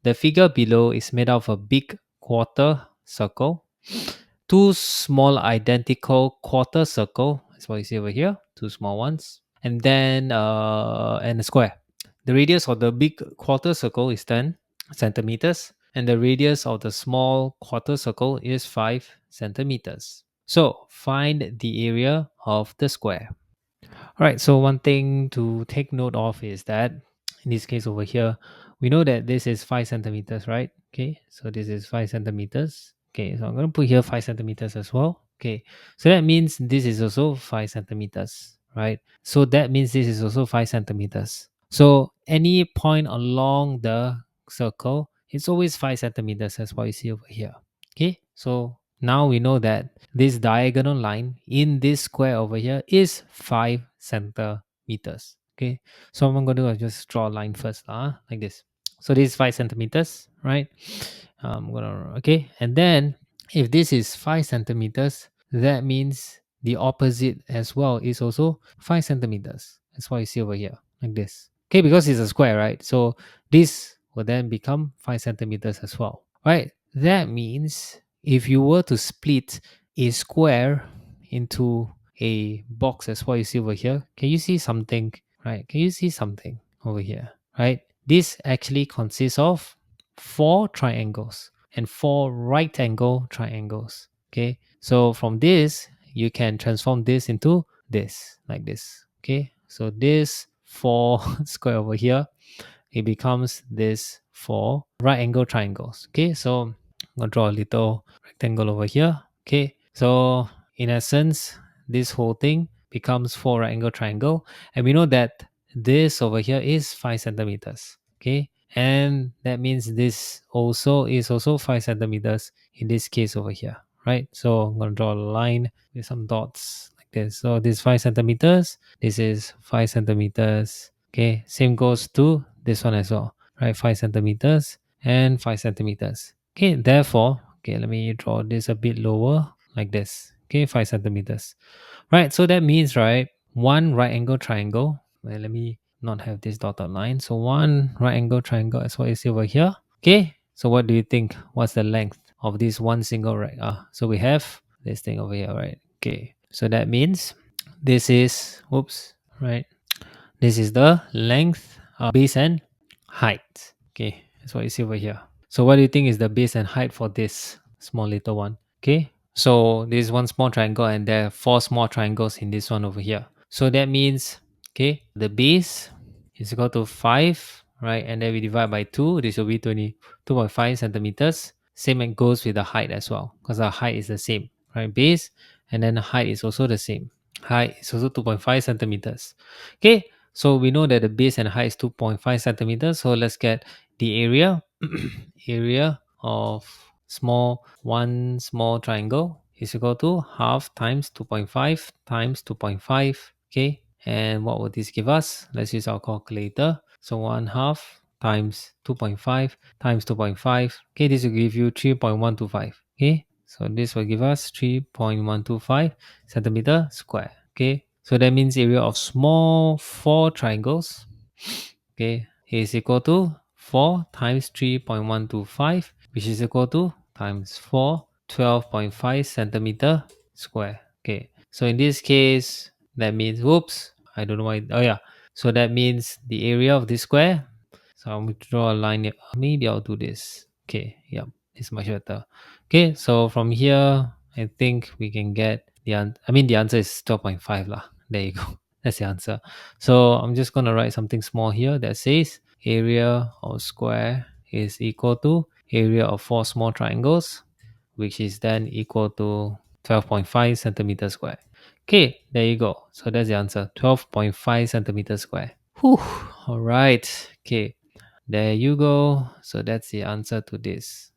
the figure below is made of a big quarter circle, two small identical quarter circle. That's what you see over here, two small ones, and then and a square. The radius of the big quarter circle is 10 centimeters, and the radius of the small quarter circle is 5 centimeters. So find the area of the square. All right, so one thing to take note of is that in this case over here, we know that this is 5 centimeters, right? Okay, so this is 5 centimeters. Okay, so I'm going to put here 5 centimeters as well. Okay, so that means this is also 5 centimeters, right? So that means this is also 5 centimeters. So any point along the circle, it's always 5 centimeters. That's what you see over here. Okay, so now we know that this diagonal line in this square over here is 5 centimeters. Okay, so what I'm going to do is just draw a line first, like this. So this is 5 centimeters, right? I'm gonna, okay, and then if this is 5 centimeters, that means the opposite as well is also 5 centimeters. That's what you see over here, like this. Okay, because it's a square, right? So this will then become 5 centimeters as well, right? That means if you were to split a square into a box as what you see over here, can you see something, right? Can you see something over here, right? This actually consists of 4 triangles and 4 right angle triangles. Okay, so from this you can transform this into this, like this. Okay, so this 4 square over here, it becomes this 4 right angle triangles. Okay, so I'm gonna draw a little rectangle over here. Okay, so in essence, this whole thing becomes 4 right angle triangle, and we know that this over here is 5 centimeters. Okay, and that means this also is also 5 centimeters in this case over here, right? So I'm going to draw a line with some dots like this. So this 5 centimeters, this is 5 centimeters. Okay, same goes to this one as well, right? 5 centimeters and 5 centimeters. Okay, therefore, okay, let me draw this a bit lower like this. Okay, 5 centimeters. Right, so that means, right, one right angle triangle. Well, let me not have this dotted line. So one right angle triangle is what you see over here. Okay, so what do you think? What's the length of this one single right? So we have this thing over here, right? Okay, so that means this is, oops, right? This is the length, base and height. Okay, that's what you see over here. So what do you think is the base and height for this small little one? Okay, so this is one small triangle and there are 4 small triangles in this one over here. So that means, okay, the base is equal to 5, right? And then we divide by 2. This will be 22.5 centimeters. Same and goes with the height as well, because our height is the same, right? Base and then the height is also the same. Height is also 2.5 centimeters. Okay, so we know that the base and height is 2.5 centimeters. So let's get the area. Area of one small triangle is equal to half times 2.5 times 2.5. Okay, and what will this give us? Let's use our calculator. So 1 half times 2.5 times 2.5. Okay, this will give you 3.125. Okay, so this will give us 3.125 centimeter square. Okay, so that means area of small 4 triangles, okay, is equal to 4 times 3.125, which is equal to times 4, 12.5 centimeter square. Okay, so in this case, that means, whoops, I don't know why. Oh yeah, so that means the area of this square. So I'm going to draw a line here. Maybe I'll do this. Okay, yep, it's much better. Okay, so from here, I think we can get the answer is 12.5 lah. There you go. That's the answer. So I'm just going to write something small here that says area of square is equal to area of 4 small triangles, which is then equal to 12.5 centimeters square. Okay, there you go. So that's the answer, 12.5 centimeters square. Whew, all right. Okay, there you go. So that's the answer to this.